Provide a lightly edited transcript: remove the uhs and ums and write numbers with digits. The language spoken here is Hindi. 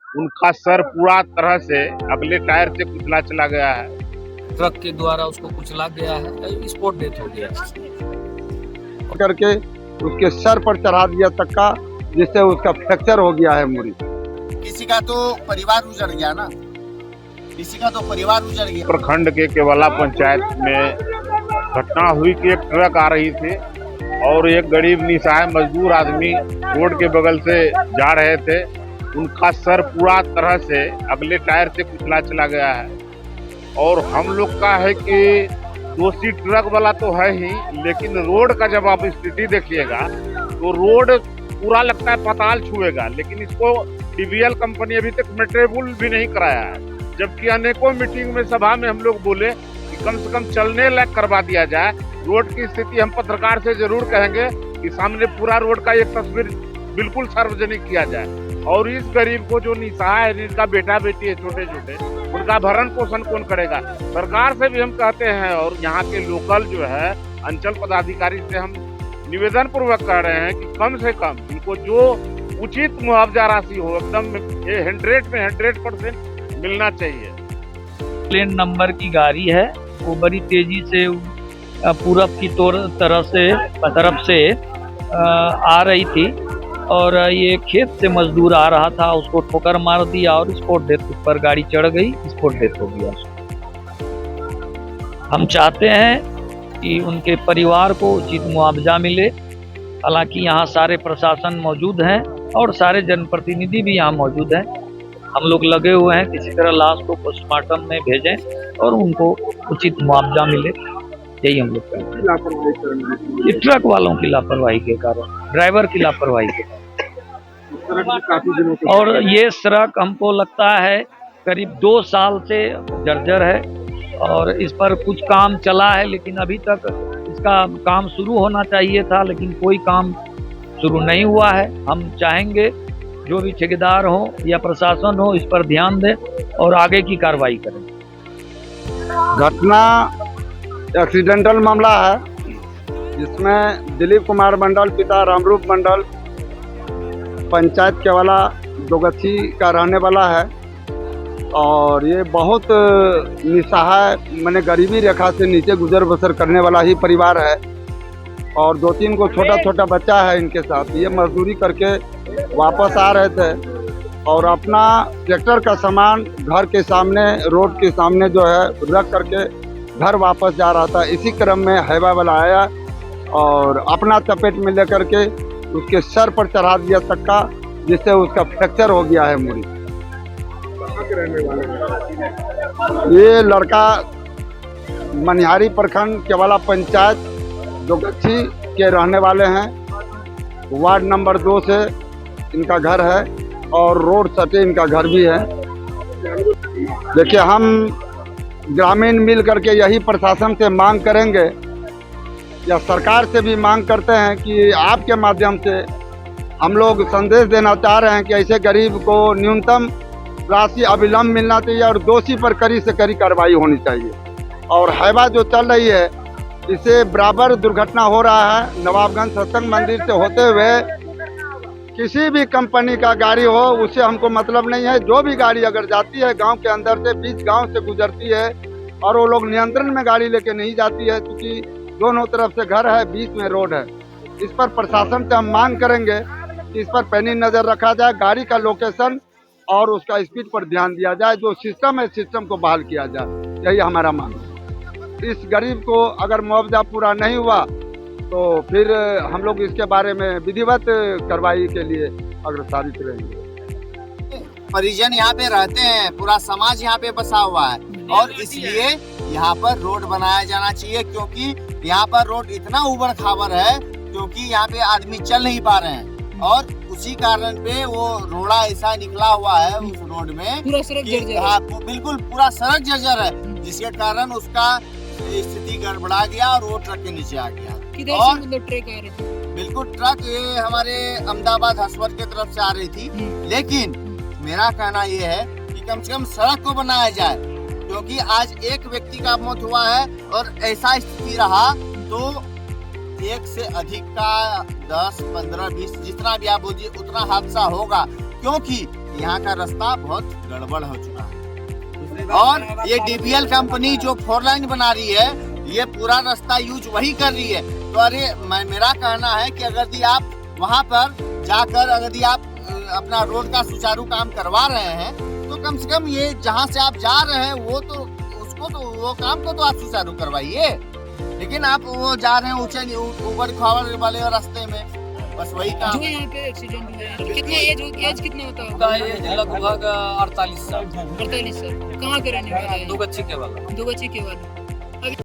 उनका सर पूरा तरह से अगले टायर से कुचला चला गया है। ट्रक के द्वारा उसको कुचला गया है, स्पॉट डेथ हो गया करके उसके सर पर चढ़ा दिया चक्का, जिससे उसका फ्रैक्चर हो गया है मूरी। किसी का तो परिवार उजड़ गया ना, किसी का तो परिवार उजड़ गया। प्रखंड के केवला पंचायत में घटना हुई कि एक ट्रक आ रही थी और एक गरीब निसहाय मजदूर आदमी रोड के बगल से जा रहे थे। उनका सर पूरा तरह से अगले टायर से कुचला चला गया है। और हम लोग का है कि दोषी ट्रक वाला तो है ही, लेकिन रोड का जब आप स्थिति देखिएगा तो रोड पूरा लगता है पाताल छुएगा, लेकिन इसको टीवीएल कंपनी अभी तक मेट्रेबल भी नहीं कराया है। जबकि अनेकों मीटिंग में सभा में हम लोग बोले कि कम से कम चलने लायक करवा दिया जाए। रोड की स्थिति हम पत्रकार से जरूर कहेंगे कि सामने पूरा रोड का एक तस्वीर बिल्कुल सार्वजनिक किया जाए। और इस गरीब को जो निसहाय है, जिनका बेटा बेटी है छोटे छोटे, उनका भरण पोषण कौन करेगा? सरकार से भी हम कहते हैं और यहाँ के लोकल जो है अंचल पदाधिकारी से हम निवेदन पूर्वक कह रहे हैं कि कम से कम इनको जो उचित मुआवजा राशि हो एकदम 100 में 100% मिलना चाहिए। प्लेन नंबर की गाड़ी है, वो बड़ी तेजी से पूरब की तरफ से आ रही थी और ये खेत से मजदूर आ रहा था, उसको ठोकर मार दिया और स्पॉट डेथ पर गाड़ी चढ़ गई, स्पॉट डेथ हो गया। हम चाहते हैं कि उनके परिवार को उचित मुआवजा मिले। हालांकि यहाँ सारे प्रशासन मौजूद हैं और सारे जनप्रतिनिधि भी यहाँ मौजूद हैं। हम लोग लगे हुए हैं किसी तरह लाश को पोस्टमार्टम में भेजें और उनको उचित मुआवजा मिले, यही हम लोग कहते हैं। ये ट्रक वालों की लापरवाही के कारण, ड्राइवर की लापरवाही के कारण। और ये सड़क हमको लगता है करीब 2 साल से जर्जर है और इस पर कुछ काम चला है, लेकिन अभी तक इसका काम शुरू होना चाहिए था, लेकिन कोई काम शुरू नहीं हुआ है। हम चाहेंगे जो भी ठेकेदार हो या प्रशासन हो इस पर ध्यान दे और आगे की कार्रवाई करें। घटना एक्सीडेंटल मामला है, जिसमें दिलीप कुमार मंडल पिता रामरूप मंडल पंचायत केवला दोगच्छी का रहने वाला है और ये बहुत निसहाय माने गरीबी रेखा से नीचे गुजर बसर करने वाला ही परिवार है और 2-3 को छोटा छोटा बच्चा है इनके साथ। ये मजदूरी करके वापस आ रहे थे और अपना ट्रैक्टर का सामान घर के सामने, रोड के सामने जो है रख करके घर वापस जा रहा था। इसी क्रम में हाईवा वाला आया और अपना चपेट में लेकर के उसके सर पर चढ़ा दिया चक्का, जिससे उसका फ्रैक्चर हो गया है मूरी। ये लड़का मनिहारी प्रखंड केवला पंचायत दोगच्छी के रहने वाले हैं। वार्ड नंबर 2 से इनका घर है और रोड सटे इनका घर भी है। देखिए, हम ग्रामीण मिल करके यही प्रशासन से मांग करेंगे या सरकार से भी मांग करते हैं कि आपके माध्यम से हम लोग संदेश देना चाह रहे हैं कि ऐसे गरीब को न्यूनतम राशि अविलंब मिलना चाहिए और दोषी पर कड़ी से कड़ी कार्रवाई होनी चाहिए। और हाईवा जो चल रही है, इससे बराबर दुर्घटना हो रहा है। नवाबगंज सत्संग मंदिर से होते हुए किसी भी कंपनी का गाड़ी हो, उससे हमको मतलब नहीं है। जो भी गाड़ी अगर जाती है गांव के अंदर से, बीच गांव से गुजरती है और वो लोग नियंत्रण में गाड़ी लेके नहीं जाती है, क्योंकि दोनों तरफ से घर है, बीच में रोड है। इस पर प्रशासन से हम मांग करेंगे कि इस पर पैनी नज़र रखा जाए, गाड़ी का लोकेशन और उसका स्पीड पर ध्यान दिया जाए। जो सिस्टम है, सिस्टम को बहाल किया जाए, यही हमारा मांग है। इस गरीब को अगर मुआवजा पूरा नहीं हुआ तो फिर हम लोग इसके बारे में विधिवत कार्रवाई के लिए अग्रसारित रहेंगे। परिजन यहाँ पे रहते हैं, पूरा समाज यहाँ पे बसा हुआ है और इसलिए यहाँ पर रोड बनाया जाना चाहिए, क्योंकि यहाँ पर रोड इतना उबड़ खाबड़ है क्योंकि यहाँ पे आदमी चल नहीं पा रहे हैं और उसी कारण पे वो रोड़ा ऐसा निकला हुआ है उस रोड में, पूरा सड़क जर्जर हाँ बिल्कुल पूरा सड़क जर्जर है, जिसके कारण उसका स्थिति गड़बड़ा गया और वो ट्रक के नीचे आ गया। किधर से मतलब ट्रक आ रही थी? बिल्कुल ट्रक ये हमारे अहमदाबाद हसवत की तरफ से आ रही थी। लेकिन मेरा कहना ये है कि कम से कम सड़क को बनाया जाए, क्योंकि आज एक व्यक्ति का मौत हुआ है और ऐसा स्थिति रहा तो एक से अधिक का 10, 15, 20 जितना भी आप बोलिए उतना हादसा होगा, क्योंकि यहाँ का रास्ता बहुत गड़बड़ हो चुका है। और ये डीपीएल कंपनी जो 4 लाइन बना रही है, ये पूरा रास्ता यूज वही कर रही है। तो अरे मेरा कहना है कि अगर यदि आप वहाँ पर जाकर अगर यदि आप अपना रोड का सुचारू काम करवा रहे हैं, तो कम से कम ये जहाँ से आप जा रहे हैं वो तो उसको तो वो काम को तो आप सुचारू करवाइए। लेकिन आप वो जा रहे हैं ऊंचे ऊबड़ खाबड़ वाले रास्ते में, बस वही काम। जो यहाँ पे एक्सीडेंट हुआ है, कितने एज कितना होता है? का एज लगभग 48 साल। 48 साल। कहाँ के रहने वाले हैं? दो बच्चे के वाला। दो बच्चे के वाले।